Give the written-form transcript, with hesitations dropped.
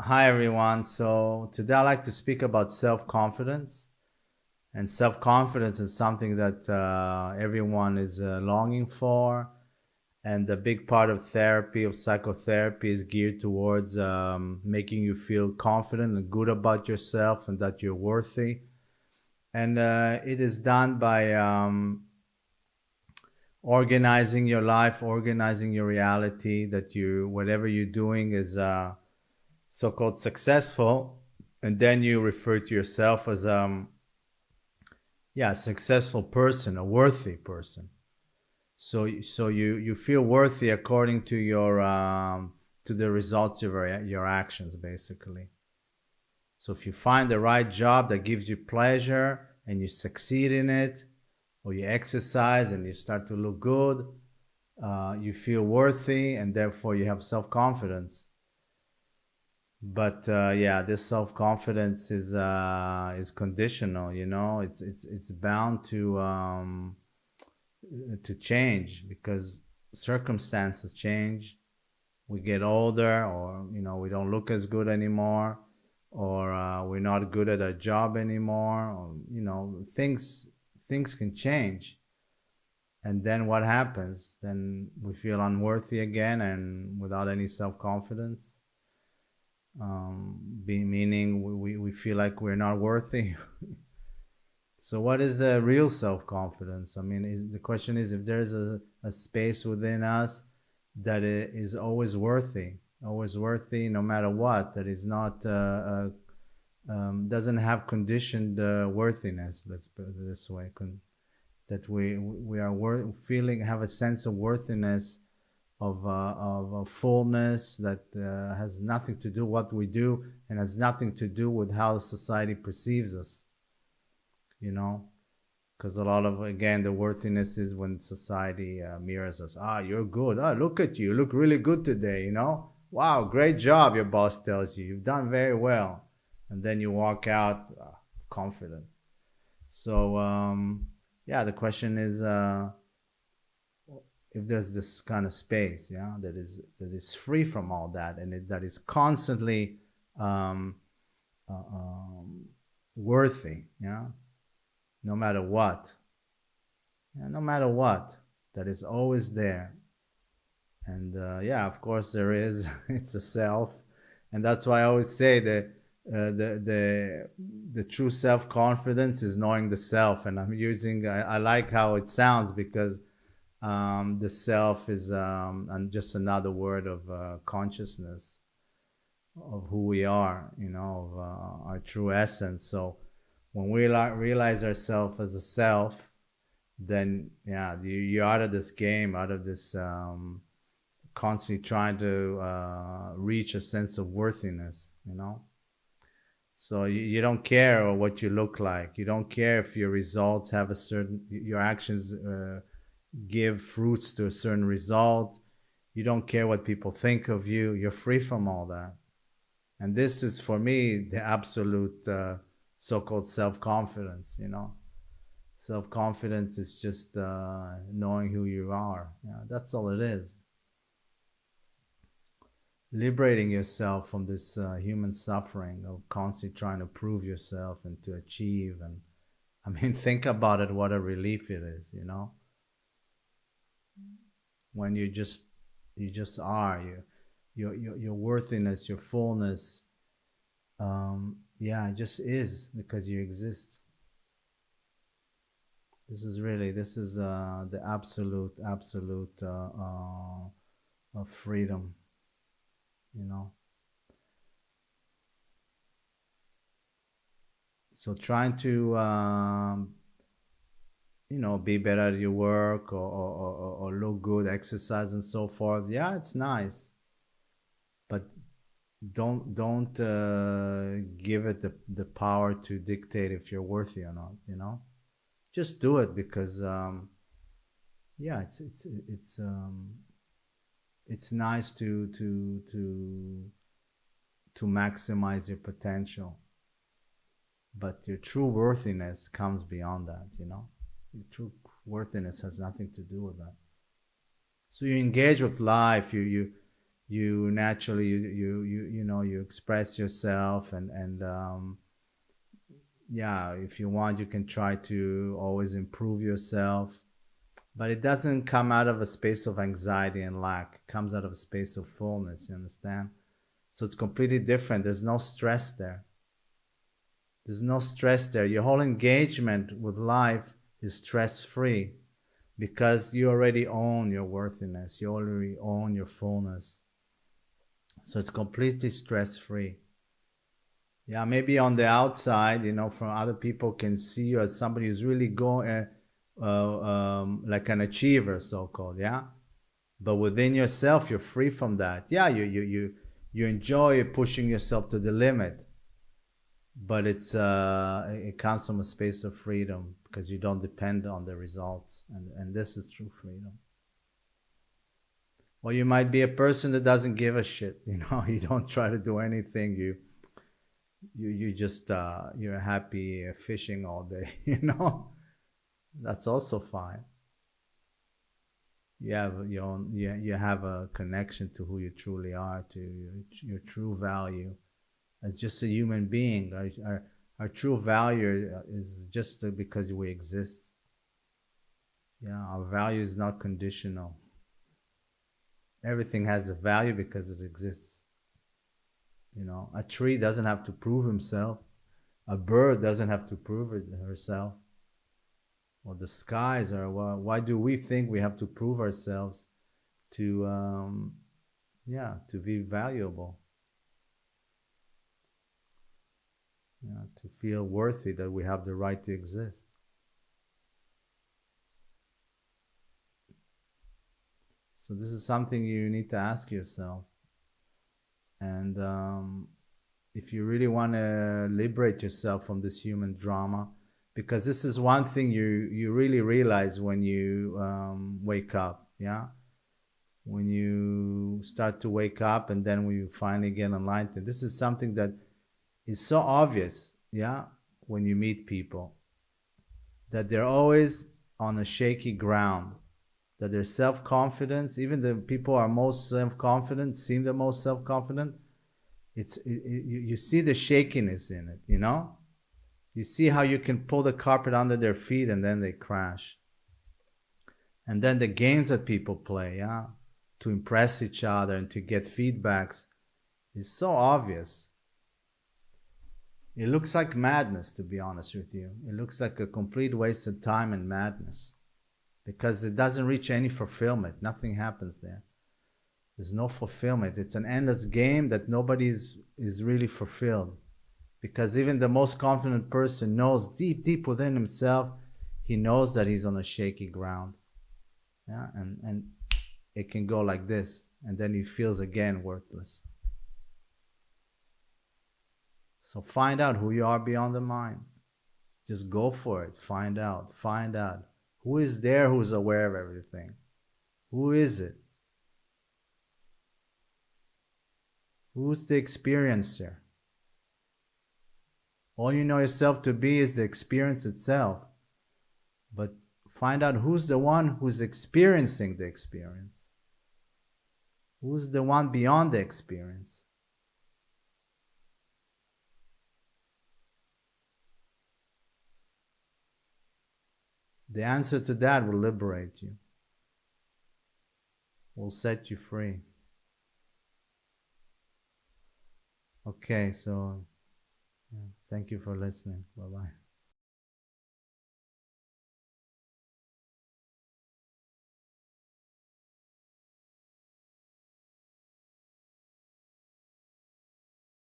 Hi everyone. So today I'd like to speak about self-confidence. And self-confidence is something that everyone is longing for. And a big part of therapy, of psychotherapy, is geared towards making you feel confident and good about yourself and that you're worthy. And it is done by organizing your life, organizing your reality, that whatever you're doing is so-called successful, and then you refer to yourself as a successful person, a worthy person. So you feel worthy according to your to the results of your actions, basically. So if you find the right job that gives you pleasure and you succeed in it, or you exercise and you start to look good, you feel worthy, and therefore you have self-confidence. But yeah, this self-confidence is conditional. It's bound to change because circumstances change. We get older, or we don't look as good anymore, or we're not good at our job anymore, or things can change. And then what happens? Then we feel unworthy again, and without any self-confidence, meaning we feel like we're not worthy. So what is the real self-confidence? I mean, the question is, if there's a space within us that is always worthy no matter what, that is not doesn't have conditioned worthiness, let's put it this way, that we are feeling, have a sense of worthiness, of a fullness that has nothing to do what we do, and has nothing to do with how society perceives us, you know because a lot of, again, the worthiness is when society mirrors us. You're good. Look at you, look really good today, wow, great job, your boss tells you, you've done very well. And then you walk out confident. So yeah, the question is, if there's this kind of space, yeah, that is free from all that, and that is constantly um, worthy, yeah, no matter what, yeah, no matter what, that is always there. And yeah, of course there is. It's a self, and that's why I always say that the true self confidence is knowing the self. And I like how it sounds, because the self is and just another word of consciousness of who we are, of our true essence. So when we realize ourselves as a self, then yeah, you're out of this game, out of this constantly trying to reach a sense of worthiness. So you don't care what you look like. You don't care if your results have your actions give fruits to a certain result. You don't care what people think of you. You're free from all that. And this is, for me, the absolute so-called self-confidence. Self-confidence is just knowing who you are. Yeah, that's all it is. Liberating yourself from this human suffering of constantly trying to prove yourself and to achieve. And I mean, think about it, what a relief it is, when you just are, your worthiness, your fullness, yeah, it just is, because you exist. This is the absolute of freedom, you know so trying to be better at your work, or look good, exercise and so forth, yeah, it's nice. But don't give it the power to dictate if you're worthy or not. Just do it because yeah, it's nice to maximize your potential. But your true worthiness comes beyond that. Your true worthiness has nothing to do with that. So you engage with life, you naturally you express yourself, and yeah, if you want, you can try to always improve yourself, but it doesn't come out of a space of anxiety and lack. It comes out of a space of fullness. You understand? So it's completely different. There's no stress there. There's no stress there. Your whole engagement with life is stress free because you already own your worthiness. You already own your fullness. So it's completely stress free. Yeah, maybe on the outside, from other people can see you as somebody who's really going, like an achiever, so called. Yeah, but within yourself, you're free from that. Yeah, you enjoy pushing yourself to the limit, but it comes from a space of freedom because you don't depend on the results, and this is true freedom. Or you might be a person that doesn't give a shit. You don't try to do anything. You just you're happy fishing all day. That's also fine. You have your own, you have a connection to who you truly are, to your true value as just a human being. Our true value is just because we exist. Yeah, our value is not conditional. Everything has a value because it exists. A tree doesn't have to prove himself. A bird doesn't have to prove herself. Or the skies, or why do we think we have to prove ourselves to to be valuable, to feel worthy, that we have the right to exist? So this is something you need to ask yourself. And if you really want to liberate yourself from this human drama, because this is one thing you really realize when you wake up. Yeah, when you start to wake up, and then when you finally get enlightened, this is something that is so obvious. Yeah, when you meet people, that they're always on a shaky ground, that their self-confidence, even the people who are most self-confident, seem the most self-confident, you see the shakiness in it. You see how you can pull the carpet under their feet and then they crash. And then the games that people play, yeah, to impress each other and to get feedbacks, is so obvious. It looks like madness, to be honest with you. It looks like a complete waste of time and madness, because it doesn't reach any fulfillment. Nothing happens there. There's no fulfillment. It's an endless game that nobody is really fulfilled. Because even the most confident person knows deep within himself, he knows that he's on a shaky ground. Yeah, and it can go like this, and then he feels again worthless. So find out who you are beyond the mind. Just go for it. Find out. Who is there who's aware of everything? Who is it? Who's the experiencer? All you know yourself to be is the experience itself. But find out who's the one who's experiencing the experience. Who's the one beyond the experience? The answer to that will liberate you, will set you free. Okay, so thank you for listening. Bye-bye.